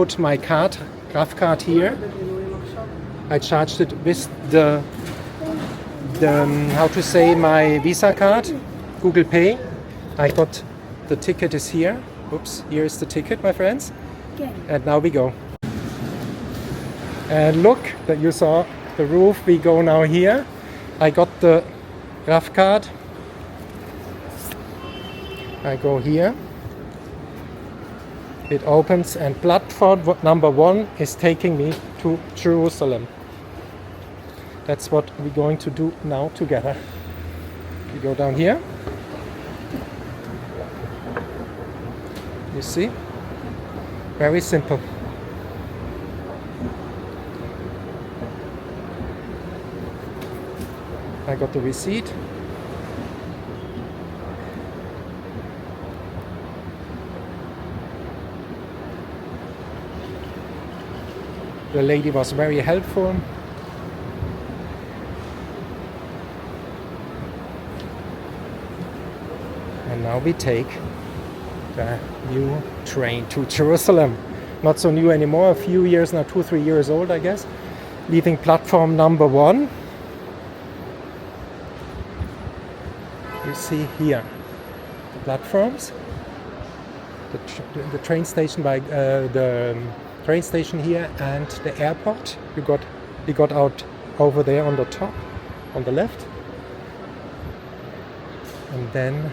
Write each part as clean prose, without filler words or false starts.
Put my card, graph card here. I charged it with the how to say, my Visa card, Google Pay. I got the ticket is here. Oops, here is the ticket, my friends. Okay. And now we go. And look, that you saw the roof. We go now here. I got the graph card. I go here. It opens and platform number 1 is taking me to Jerusalem. That's what we're going to do now together. We go down here. You see? Very simple. I got the receipt. The lady was very helpful. And now we take the new train to Jerusalem. Not so new anymore, a few years now, 2-3 years old, I guess. Leaving platform number 1. You see here the platforms, the train station by the train station here and the airport. We got out over there on the top, on the left, and then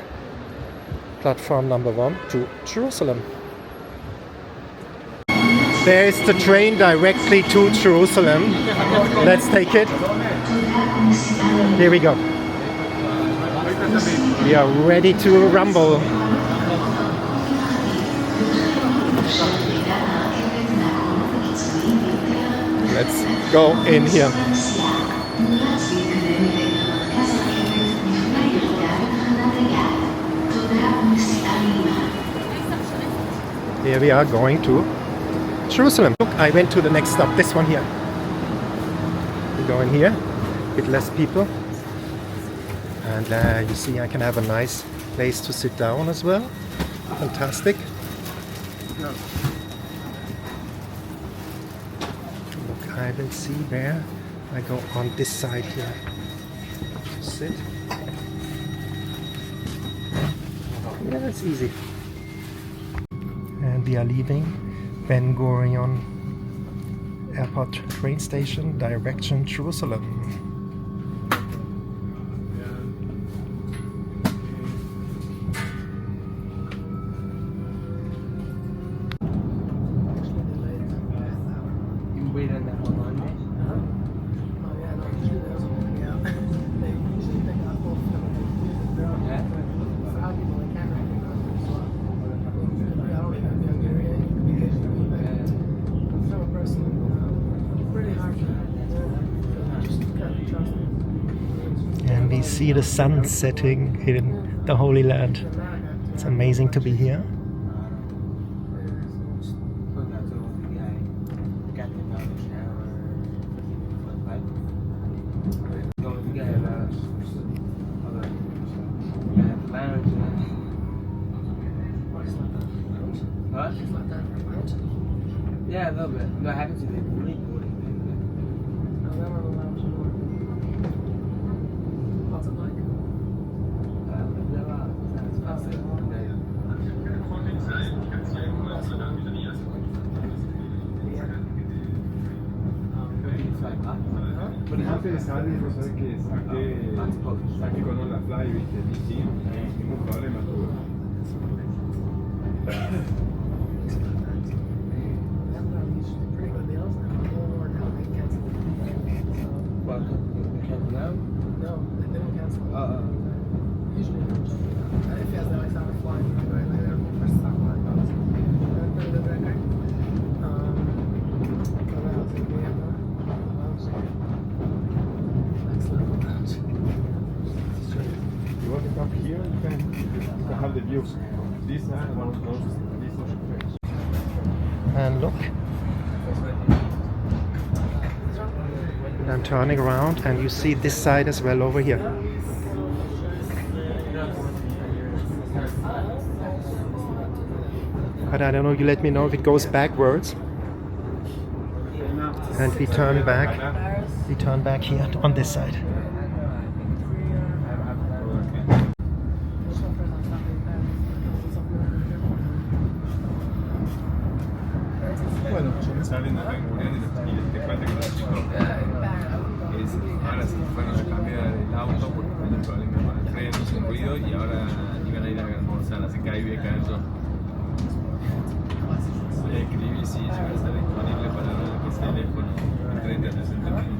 platform number 1 to Jerusalem. There is the train directly to Jerusalem. Let's take it. Here we go. We are ready to rumble. Let's go in here. Here we are going to Jerusalem. Look, I went to the next stop, this one here. We go in here, with less people. And you see, I can have a nice place to sit down as well. Fantastic. Look, I will see where I go on this side here to sit. Yeah, that's easy. And we are leaving Ben Gurion Airport train station, direction Jerusalem. And we see the sun setting in the Holy Land. It's amazing to be here. Yeah, a little bit. No, I haven't seen it. What's it like? Por ejemplo, interesante es saber que saqué con la fly, viste, y sí, ningún problema tuve. What? They canceled now? No, they didn't cancel. Usually they don't. If he has no extra flying, they're first time flying. The record. You want to come here, you can have the view. This one goes, this one. And look. I'm turning around and you see this side as well over here. But I don't know, you let me know if it goes backwards. And we turn back. We turn back here on this side. Bueno, Salen de Ben Gurion y te cuenta que los chicos ahora se fueron a cambiar el auto porque tenían problemas con el freno, sin ruido, y ahora iban a ir a almorzar, así que ahí voy a caer yo. Voy a escribir si yo voy a estar disponible para ver que sea teléfono en 30 a 60 minutos.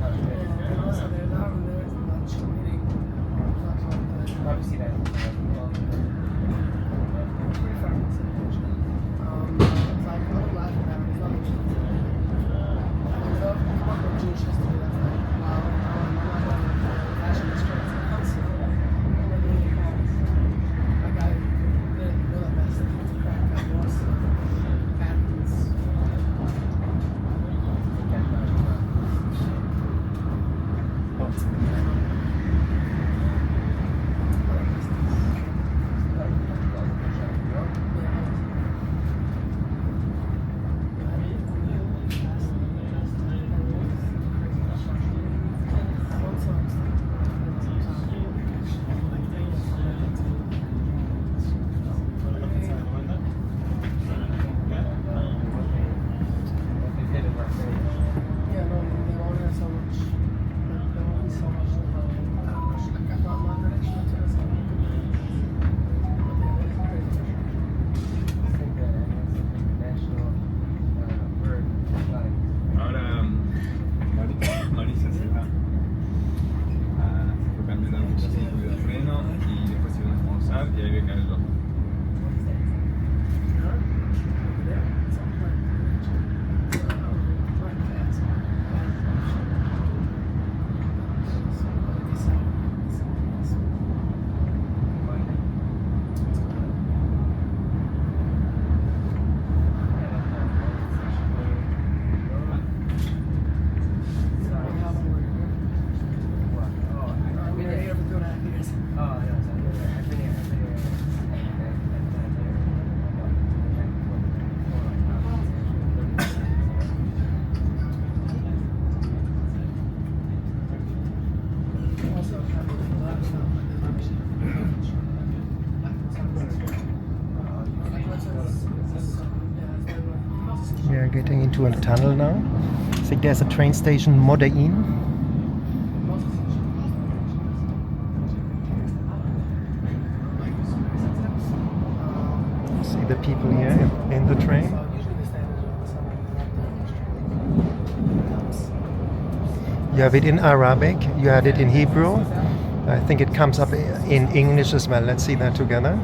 We are getting into a tunnel now. I think there's a train station, Modain. See the people here in the train. You have it in Arabic, you had it in Hebrew. I think it comes up in English as well. Let's see that together.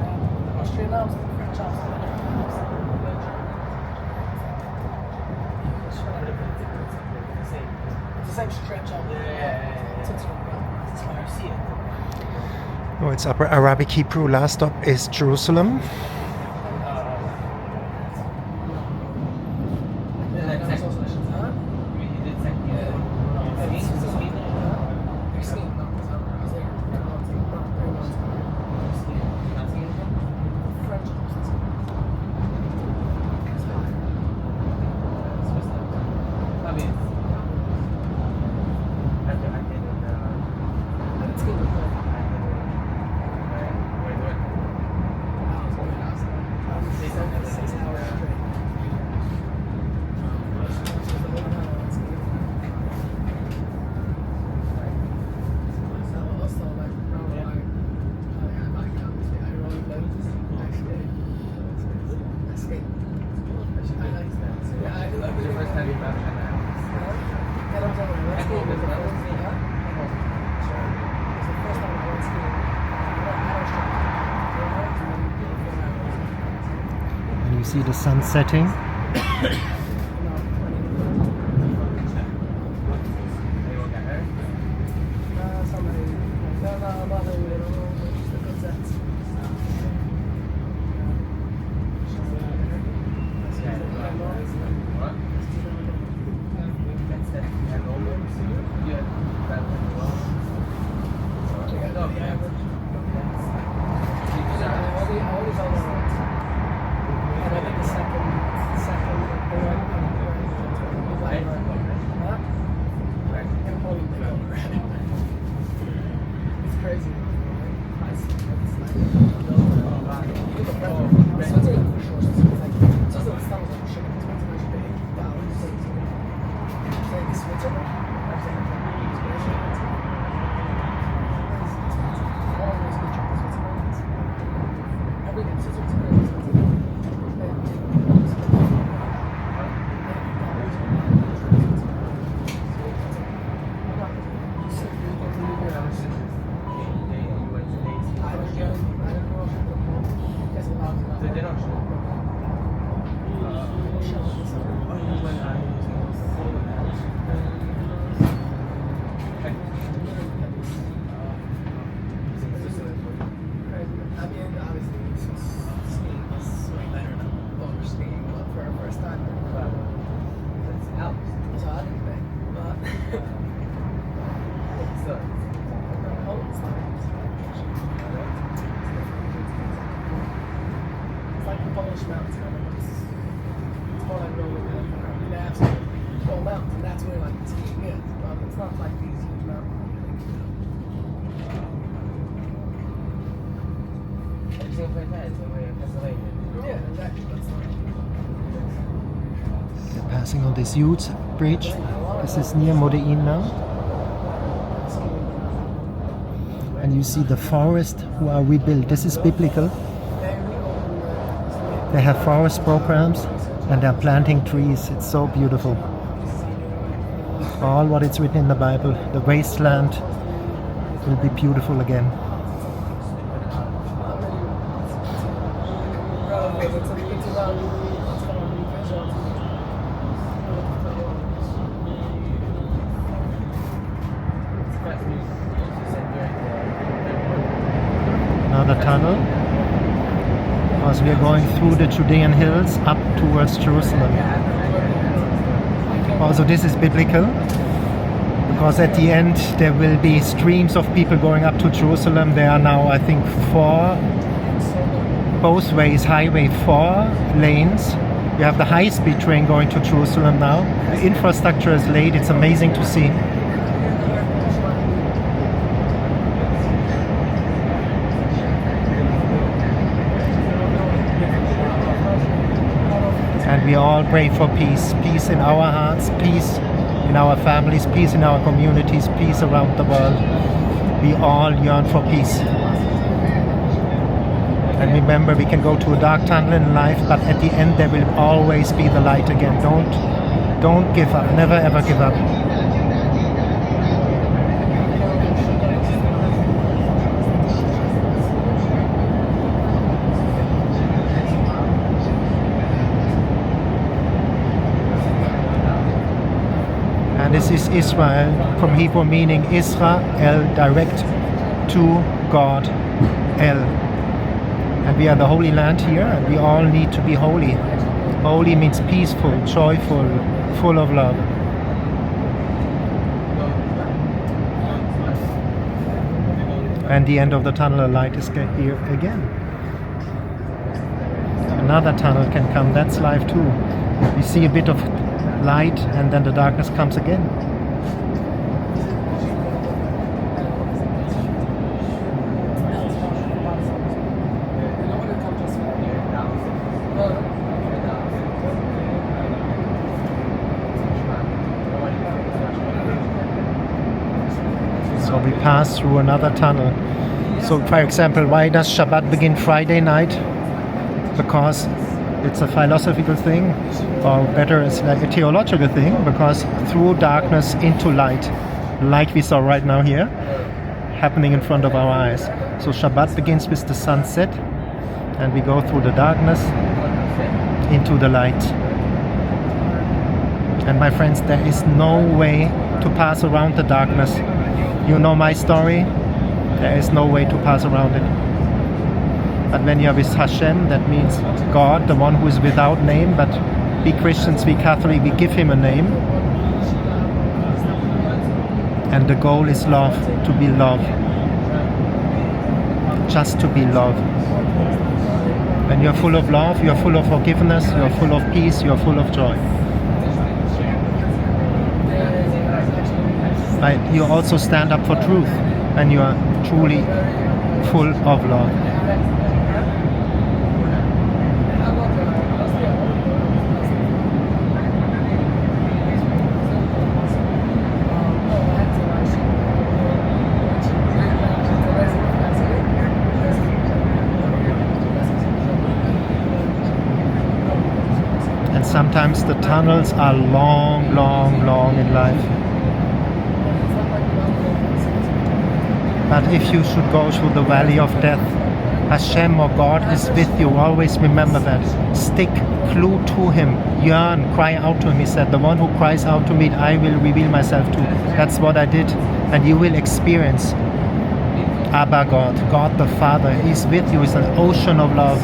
Oh, it's upper Arabic, Hebrew. Last stop is Jerusalem. And you see the sun setting. crazy. We're passing on this huge bridge. This is near Modi'in now. And you see the forest who are rebuilt. This is biblical. They have forest programs and they're planting trees. It's so beautiful. All what it's written in the Bible, the wasteland will be beautiful again. Another tunnel, because we are going through the Judean hills up towards Jerusalem. Also this is biblical, because at the end there will be streams of people going up to Jerusalem. There are now, I think, 4, both ways, highway 4 lanes. We have the high-speed train going to Jerusalem now. The infrastructure is laid, it's amazing to see. And we all pray for peace. Peace in our hearts, peace in our families, peace in our communities, peace around the world. We all yearn for peace. And remember, we can go to a dark tunnel in life, but at the end there will always be the light again. Don't give up. Never ever give up. This is Israel, from Hebrew meaning Israel, direct to God, El. And we are the Holy Land here, and we all need to be holy. Holy means peaceful, joyful, full of love. And the end of the tunnel, a light is here again. Another tunnel can come, that's life too. We see a bit of light and then the darkness comes again. So we pass through another tunnel. So for example, why does Shabbat begin Friday night? Because it's a philosophical thing, or better, it's like a theological thing, because through darkness into light, like we saw right now here, happening in front of our eyes. So Shabbat begins with the sunset, and we go through the darkness into the light. And my friends, there is no way to pass around the darkness. You know my story, there is no way to pass around it. But when you are with Hashem, that means God, the one who is without name, but we Christians, we Catholic, we give him a name. And the goal is love, to be love. Just to be love. When you're full of love, you're full of forgiveness, you're full of peace, you're full of joy. But you also stand up for truth. and you are truly full of love. And sometimes the tunnels are long, long, long in life. But if you should go through the valley of death, Hashem or God is with you. Always remember that. Stick, glue to Him, yearn, cry out to Him. He said, the one who cries out to me, I will reveal myself to. That's what I did. And you will experience Abba God, God the Father. He's with you. He's an ocean of love.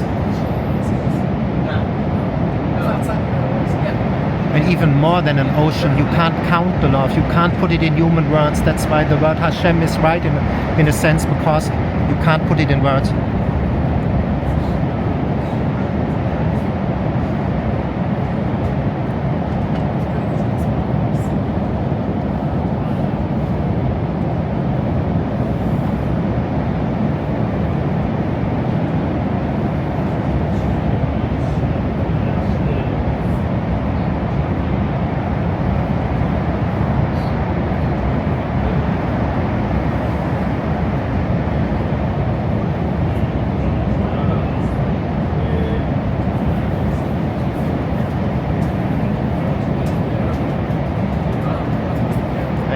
And even more than an ocean, you can't count the love, you can't put it in human words. That's why the word Hashem is right in a sense, because you can't put it in words.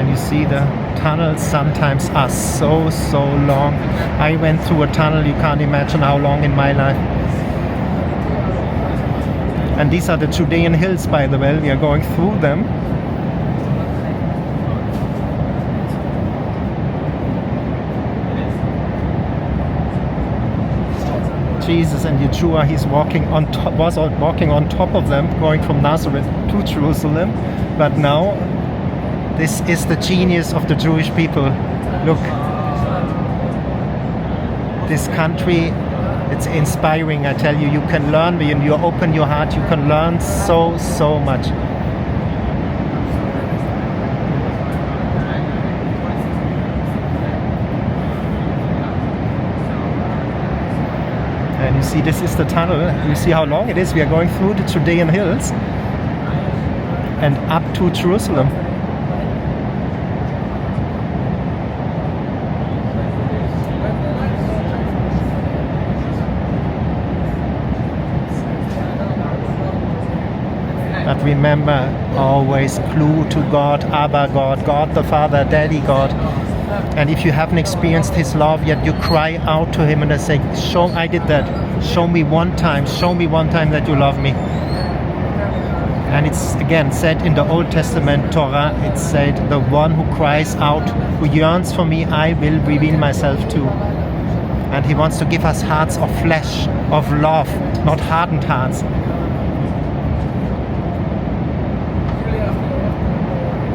You see the tunnels sometimes are so long. I went through a tunnel, you can't imagine how long in my life. And these are the Judean hills, by the way, we are going through them. Jesus and Yeshua, he's walking on top, was walking on top of them, going from Nazareth to Jerusalem. But now this is the genius of the Jewish people. Look, this country, it's inspiring, I tell you. You can learn, when you open your heart, you can learn so much. And you see, this is the tunnel. You see how long it is. We are going through the Judean hills and up to Jerusalem. But remember, always glue to God, Abba God, God the Father, Daddy God. And if you haven't experienced His love yet, you cry out to Him and say, I did that. Show me one time that you love me. And it's again said in the Old Testament Torah, it said, the one who cries out, who yearns for me, I will reveal myself to. And He wants to give us hearts of flesh, of love, not hardened hearts.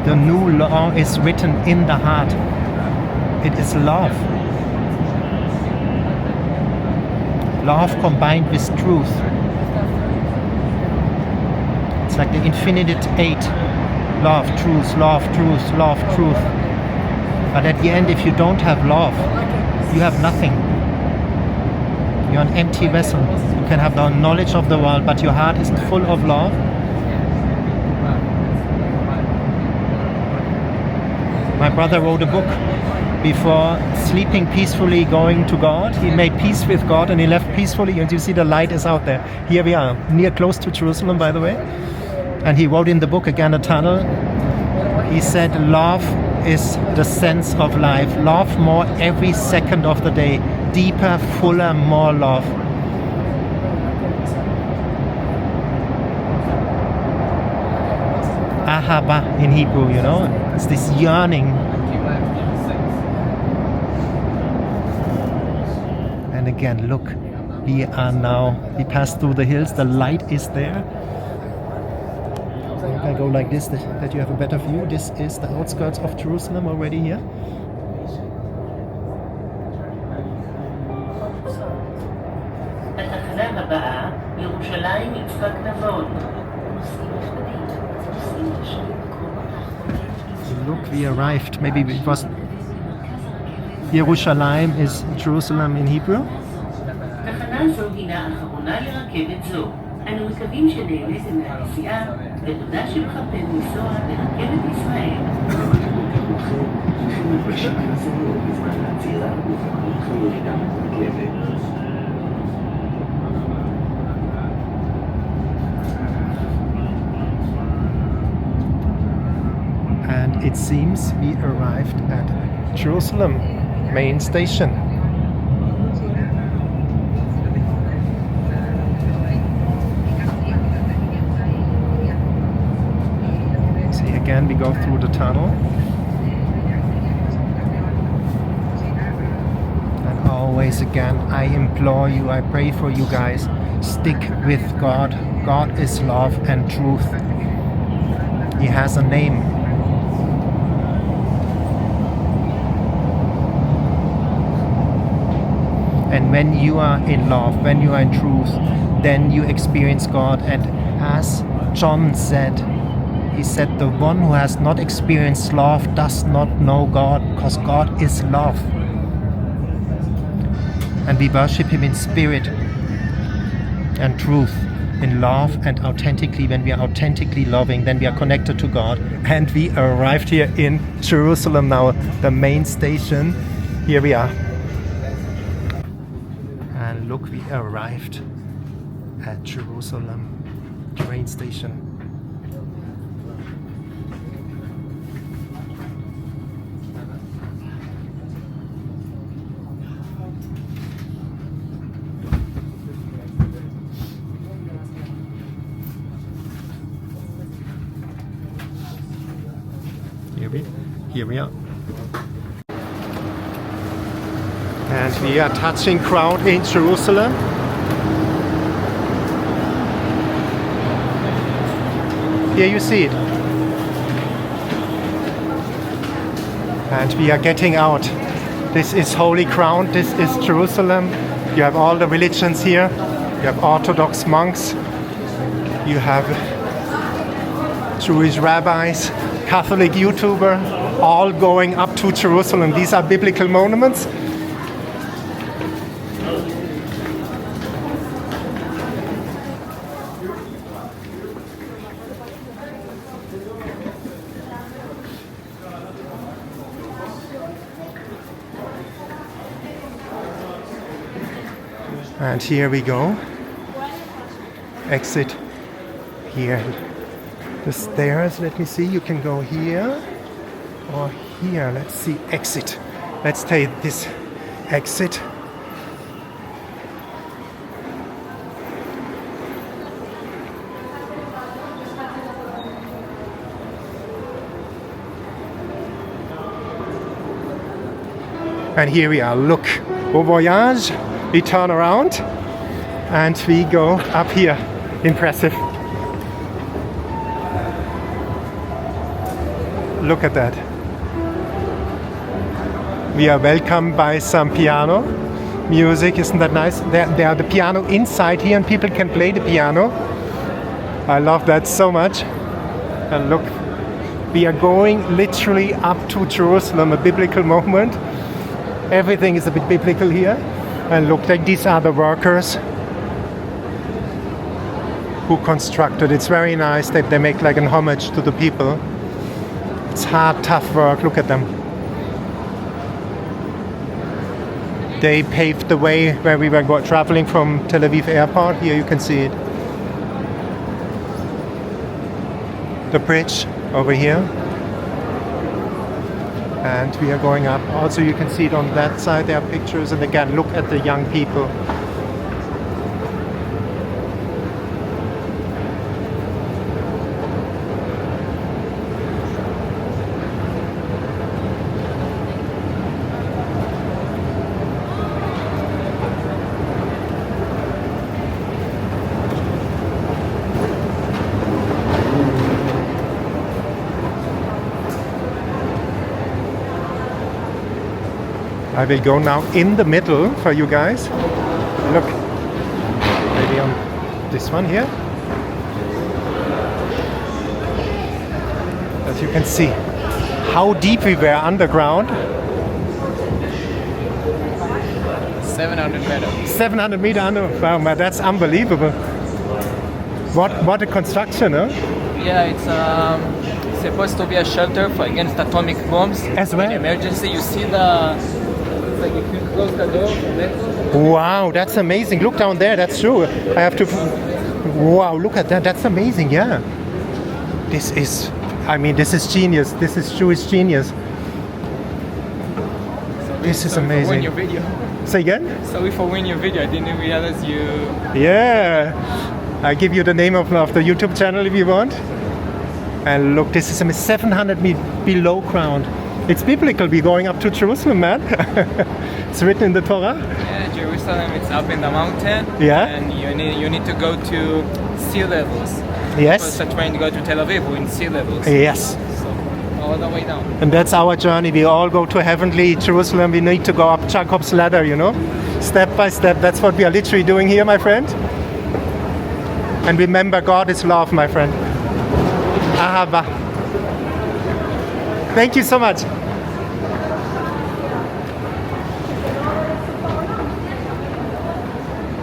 The new law is written in the heart. It is love. Love combined with truth. It's like the infinitive 8. Love, truth, love, truth, love, truth. But at the end, if you don't have love, you have nothing. You're an empty vessel. You can have the knowledge of the world, but your heart is full of love. My brother wrote a book before sleeping peacefully, going to God. He made peace with God and he left peacefully, and you see the light is out there. Here we are, close to Jerusalem, by the way. And he wrote in the book, again, a tunnel. He said, love is the sense of life. Love more every second of the day. Deeper, fuller, more love. Ahava in Hebrew, you know, it's this yearning. And again, look, we passed through the hills, the light is there. If I go like this, that you have a better view, this is the outskirts of Jerusalem already here. ירושלים יצחק נבון. Look, we arrived. Maybe it was Jerusalem is Jerusalem in Hebrew. תחנה זו הינה האחרונה לרכבת זו. אנו מקווים שנהניתם מהנסיעה, ותודה שבחרתם לנסוע ברכבת ישראל. And it seems we arrived at Jerusalem main station. See, again we go through the tunnel. And always again I implore you, I pray for you guys, stick with God. God is love and truth. He has a name. And when you are in love, when you are in truth, then you experience God. And as John said, he said, the one who has not experienced love does not know God, because God is love. And we worship Him in spirit and truth, in love and authentically. When we are authentically loving, then we are connected to God. And we arrived here in Jerusalem now, the main station. Here we are. And look, we arrived at Jerusalem train station. Here we are. And we are touching ground in Jerusalem. Here you see it. And we are getting out. This is holy ground. This is Jerusalem. You have all the religions here. You have Orthodox monks. You have Jewish rabbis, Catholic YouTuber, all going up to Jerusalem. These are biblical monuments. And here we go. Exit here. The stairs, let me see, you can go here or here. Let's see, exit. Let's take this exit. And here we are, look, au voyage. We turn around and we go up here. Impressive. Look at that. We are welcomed by some piano music. Isn't that nice? There are the piano inside here and people can play the piano. I love that so much. And look, we are going literally up to Jerusalem, a biblical moment. Everything is a bit biblical here. And look, like these are the workers who constructed. It's very nice that they make like an homage to the people. It's hard, tough work. Look at them. They paved the way where we were traveling from Tel Aviv Airport. Here you can see it. The bridge over here. And we are going up. Also you can see it on that side. There are pictures. And again, look at the young people. I will go now in the middle for you guys. Look, maybe on this one here. As you can see, how deep we were underground. 700 meters. 700 meter under. Wow, man, that's unbelievable. What a construction, huh? Yeah, it's supposed to be a shelter for against atomic bombs. As well. In emergency, you see it's like if you close the door. Wow, that's amazing. Look down there, that's true. I have to... Wow, look at that. That's amazing, yeah. This is genius. This is Jewish genius. This is amazing. Win your video. Say again? Sorry for winning your video. I didn't realize you. Yeah. I give you the name of the YouTube channel if you want. And look, this is 700 meters below ground. It's biblical. We're going up to Jerusalem, man. It's written in the Torah. Yeah, Jerusalem. It's up in the mountain. Yeah. And you need to go to sea levels. Yes. First, trying to go to Tel Aviv. We're in sea levels. Yes. So all the way down. And that's our journey. We all go to heavenly Jerusalem. We need to go up Jacob's ladder, you know, step by step. That's what we are literally doing here, my friend. And remember, God is love, my friend. Ahava. Thank you so much.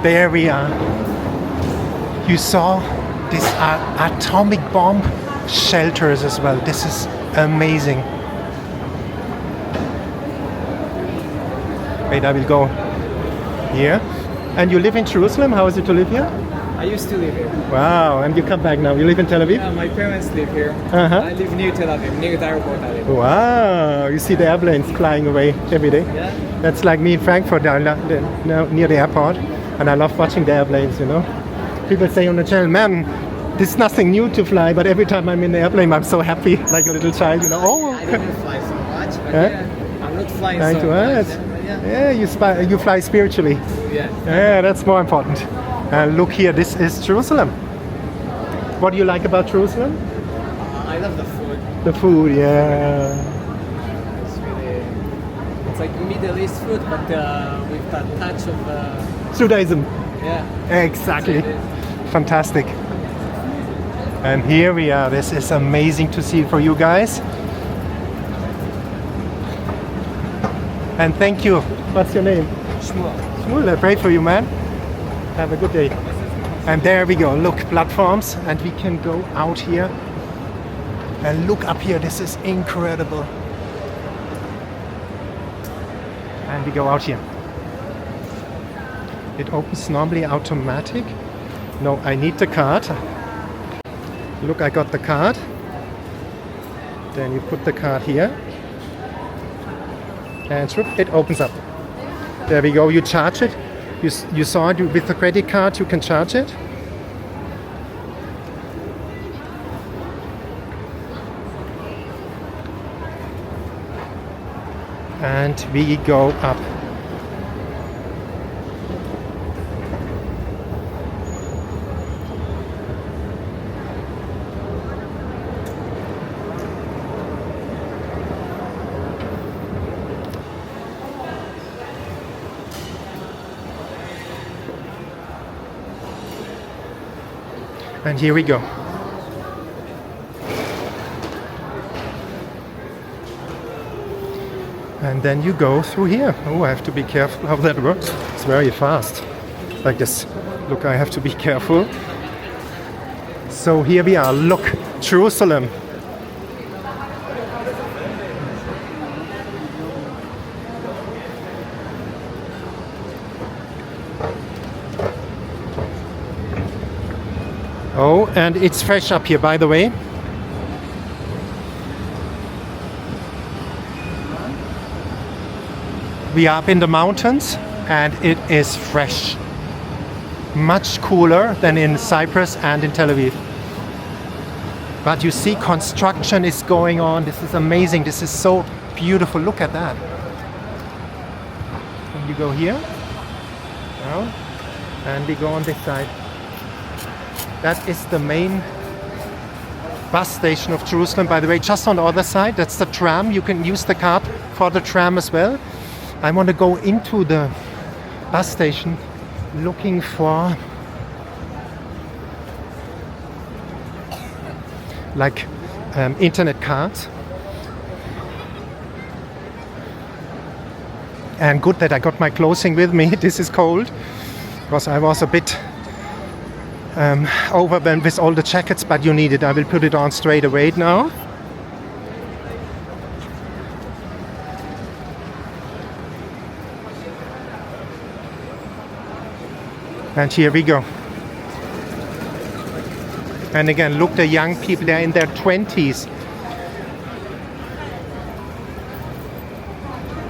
There we are. You saw these atomic bomb shelters as well. This is amazing. Wait, I will go here. And you live in Jerusalem? How is it to live here? I used to live here. Wow, and you come back now. You live in Tel Aviv? Yeah, my parents live here. Uh-huh. I live near Tel Aviv, near the airport I live. Wow, you see the airplanes flying away every day. Yeah. That's like me in Frankfurt, near the airport. And I love watching the airplanes, you know. People say on the channel, man, this is nothing new to fly, but every time I'm in the airplane, I'm so happy, like a little child, you know. Oh. I didn't fly so much, but Huh? yeah, I'm not flying Thank so you. much. Yeah, you fly spiritually. Yeah. Yeah, that's more important. Look here, this is Jerusalem. What do you like about Jerusalem? I love the food. The food, yeah. It's like Middle East food, but with that touch of Judaism. yeah. Exactly. That's what it is. Fantastic. And here we are. This is amazing to see for you guys. And thank you. What's your name? Shmuel. Shmuel, I pray for you, man. Have a good day. And there we go. Look, platforms. And we can go out here. And look up here. This is incredible. And we go out here. It opens normally automatic. No, I need the card. Look, I got the card. Then you put the card here. And it opens up. There we go. You charge it. You saw it with the credit card. You can charge it. And we go up. And here we go. And then you go through here. Oh, I have to be careful how that works. It's very fast. Like this. Look, I have to be careful. So here we are. Look, Jerusalem. Oh, and it's fresh up here, by the way. We are up in the mountains and it is fresh. Much cooler than in Cyprus and in Tel Aviv. But you see, construction is going on. This is amazing. This is so beautiful. Look at that. And you go here. Now, and we go on this side. That is the main bus station of Jerusalem, by the way. Just on the other side, that's the tram. You can use the card for the tram as well. I want to go into the bus station looking for like internet cards. And good that I got my clothing with me. This is cold because I was a bit overwhelmed with all the jackets, but you need it. I will put it on straight away now. And here we go. And again, look, the young people, they're in their 20s.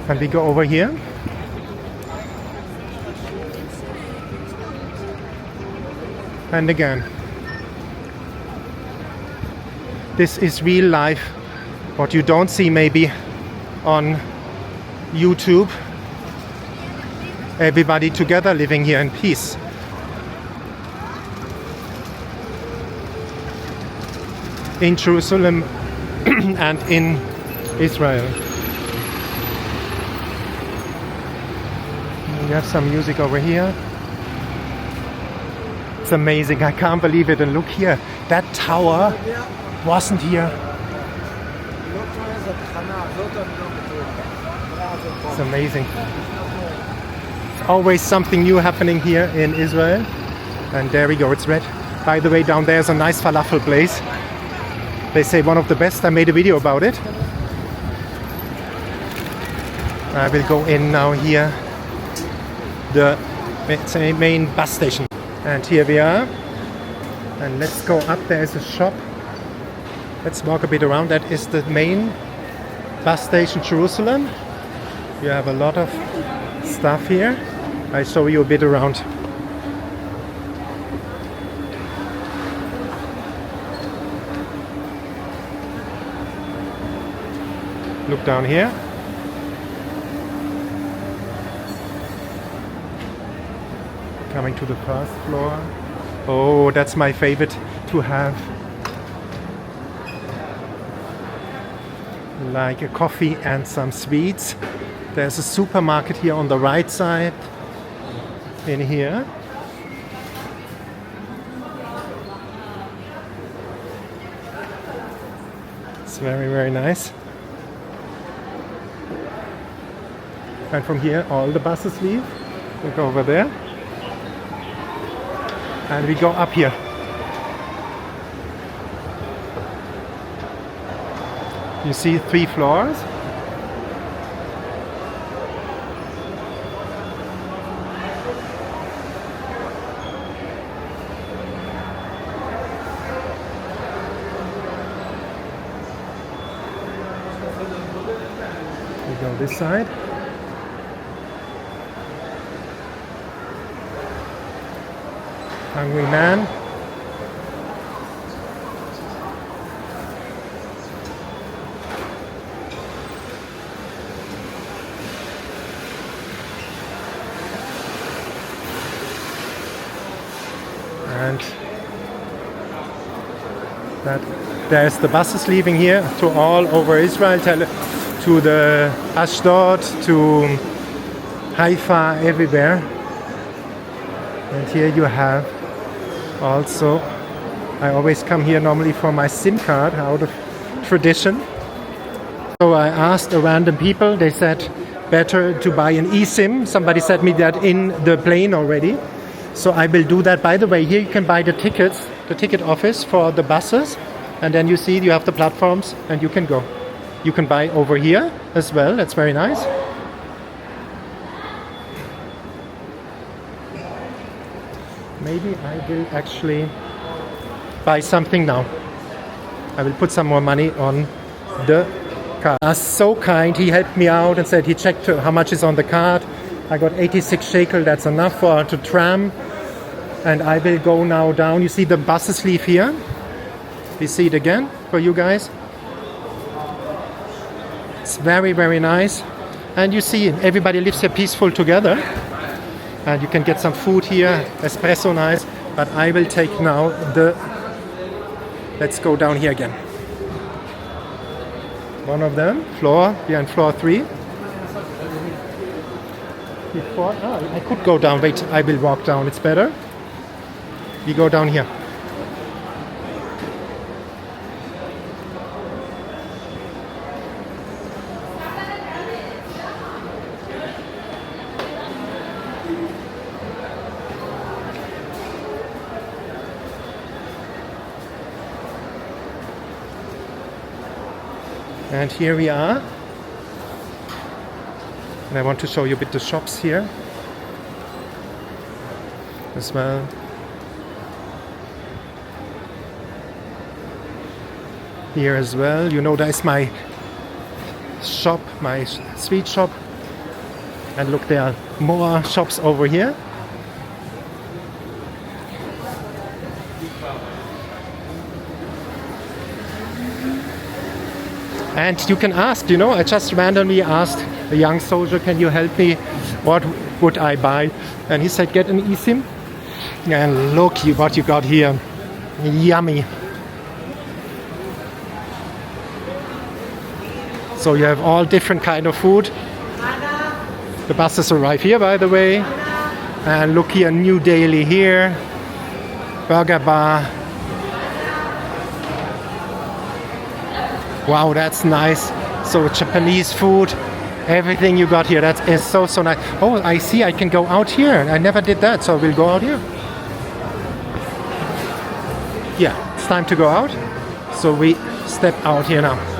And we go over here. And again, this is real life, what you don't see maybe on YouTube. Everybody together living here in peace. In Jerusalem and in Israel. We have some music over here. It's amazing, I can't believe it. And look here, that tower wasn't here. It's amazing. It's always something new happening here in Israel. And there we go, it's red. By the way, down there's a nice falafel place. They say one of the best. I made a video about it. I will go in now here, the main bus station. And here we are. And let's go up. There is a shop. Let's walk a bit around. That is the main bus station, Jerusalem. You have a lot of stuff here. I'll show you a bit around. Look down here. Coming to the first floor. Oh, that's my favorite to have. Like a coffee and some sweets. There's a supermarket here on the right side. In here. It's very, very nice. And from here, all the buses leave. We go over there. And we go up here. You see 3 floors. We go this side. Hungry man. And there's the buses leaving here to all over Israel, to the Ashdod, to Haifa, everywhere. And here you have also, I always come here normally for my SIM card out of tradition. So I asked a random people, they said better to buy an eSIM. Somebody said me that in the plane already. So I will do that. By the way, here you can buy the tickets, the ticket office for the buses. And then you see you have the platforms and you can go. You can buy over here as well. That's very nice. Maybe I will actually buy something now. I will put some more money on the card. He was so kind. He helped me out and said he checked how much is on the card. I got 86 shekel. That's enough for to tram. And I will go now down. You see the buses leave here. We see it again for you guys. It's very, very nice. And you see everybody lives here peaceful together. And you can get some food here, espresso nice. But I will take now let's go down here again. One of them, floor, we are on floor 3. I could go down, wait, I will walk down, it's better. We go down here. And here we are. And I want to show you a bit the shops here as well. Here as well, you know, there's my shop, my sweet shop. And look, there are more shops over here. And you can ask, you know, I just randomly asked a young soldier, can you help me? What would I buy? And he said, get an eSIM. And look what you got here. Yummy. So you have all different kind of food. The buses arrive here, by the way. And look here, New Delhi here. Burger bar. Wow, that's nice. So Japanese food, everything you got here, that is so nice. Oh, I see, I can go out here. I never did that, so we'll go out here. Yeah, it's time to go out. So we step out here now.